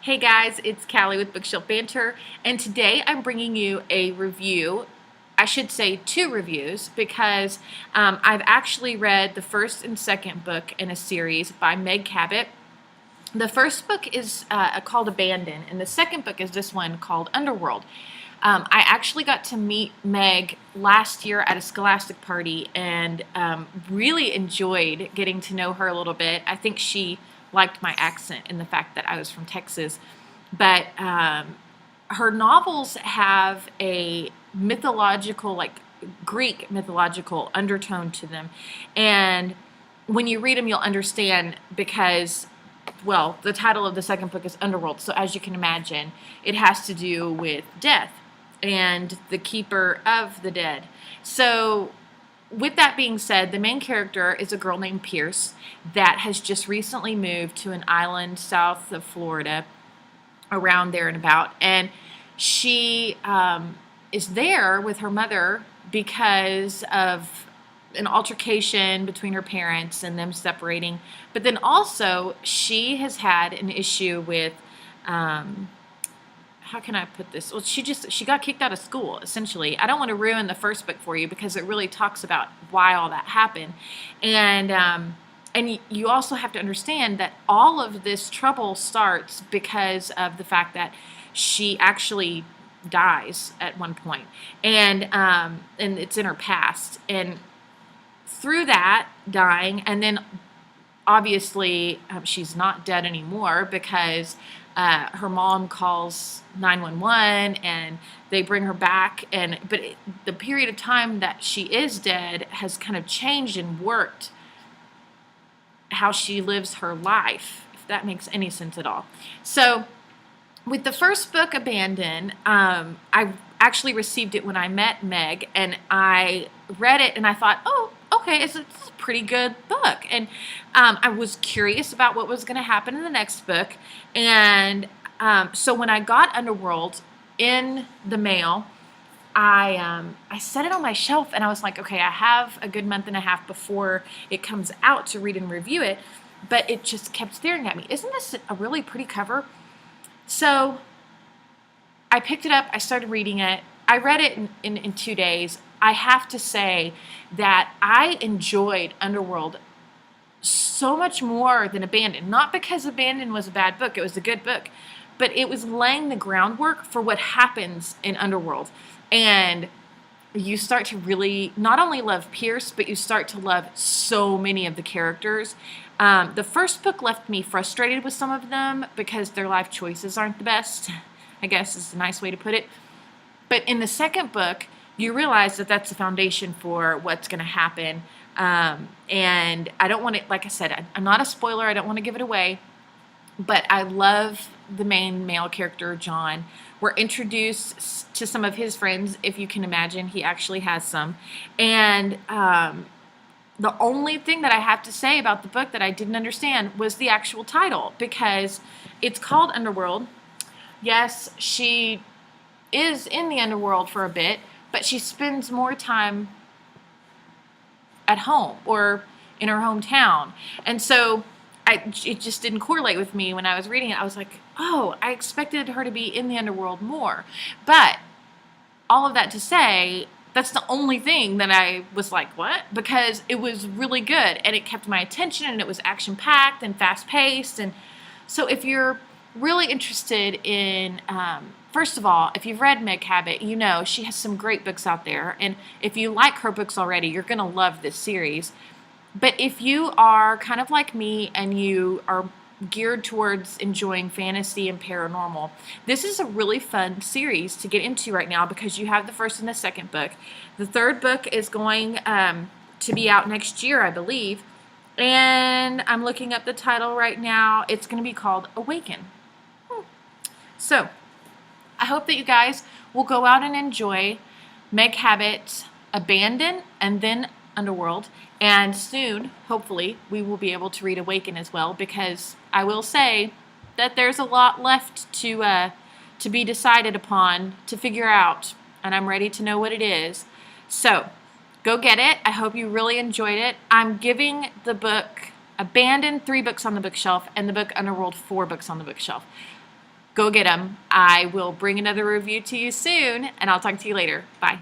Hey guys, it's Callie with Bookshelf Banter, and today I'm bringing you a review. I should say two reviews because I've actually read the first and second book in a series by Meg Cabot. The first book is called Abandon, and the second book is this one called Underworld. I actually got to meet Meg last year at a Scholastic party and really enjoyed getting to know her a little bit. I think she liked my accent and the fact that I was from Texas. But her novels have a mythological, like Greek mythological undertone to them. And when you read them, you'll understand because, well, the title of the second book is Underworld. So as you can imagine, it has to do with death and the keeper of the dead. So with that being said, the main character is a girl named Pierce that has just recently moved to an island south of Florida, around there and about. And she is there with her mother because of an altercation between her parents and them separating. But then also, she has had an issue with. How can I put this? Well, she got kicked out of school, essentially. I don't want to ruin the first book for you because it really talks about why all that happened. And you also have to understand that all of this trouble starts because of the fact that she actually dies at one point, and it's in her past. And through that dying, and then obviously she's not dead anymore because her mom calls 911 and they bring her back, but the period of time that she is dead has kind of changed and worked how she lives her life, if that makes any sense at all. So with the first book, Abandon, I actually received it when I met Meg, and I read it and I thought, oh, okay, it's a pretty good book. And I was curious about what was going to happen in the next book. And so when I got Underworld in the mail, I set it on my shelf and I was like, okay, I have a good month and a half before it comes out to read and review it, but it just kept staring at me. Isn't this a really pretty cover? So I picked it up, I started reading it. I read it in 2 days. I have to say that I enjoyed Underworld so much more than Abandon. Not because Abandon was a bad book, it was a good book, but it was laying the groundwork for what happens in Underworld. And you start to really not only love Pierce, but you start to love so many of the characters. The first book left me frustrated with some of them because their life choices aren't the best, I guess is a nice way to put it. But in the second book, you realize that that's the foundation for what's going to happen. And I don't want to, like I said, I'm not a spoiler. I don't want to give it away. But I love the main male character, John. We're introduced to some of his friends, if you can imagine. He actually has some. And the only thing that I have to say about the book that I didn't understand was the actual title, because it's called Underworld. Yes, she is in the underworld for a bit, but she spends more time at home or in her hometown. And so it just didn't correlate with me when I was reading it. I was like, oh, I expected her to be in the underworld more. But all of that to say, that's the only thing that I was like, what? Because it was really good and it kept my attention and it was action-packed and fast-paced. And so if you're really interested in, first of all, if you've read Meg Cabot, you know she has some great books out there. And if you like her books already, you're going to love this series. But if you are kind of like me and you are geared towards enjoying fantasy and paranormal, this is a really fun series to get into right now because you have the first and the second book. The third book is going to be out next year, I believe. And I'm looking up the title right now. It's going to be called Awaken. So I hope that you guys will go out and enjoy Meg Cabot's Abandon and then Underworld, and soon, hopefully, we will be able to read Awaken as well, because I will say that there's a lot left to be decided upon, to figure out, and I'm ready to know what it is. So, go get it. I hope you really enjoyed it. I'm giving the book Abandon 3 books on the bookshelf, and the book Underworld 4 books on the bookshelf. Go get them. I will bring another review to you soon, and I'll talk to you later. Bye.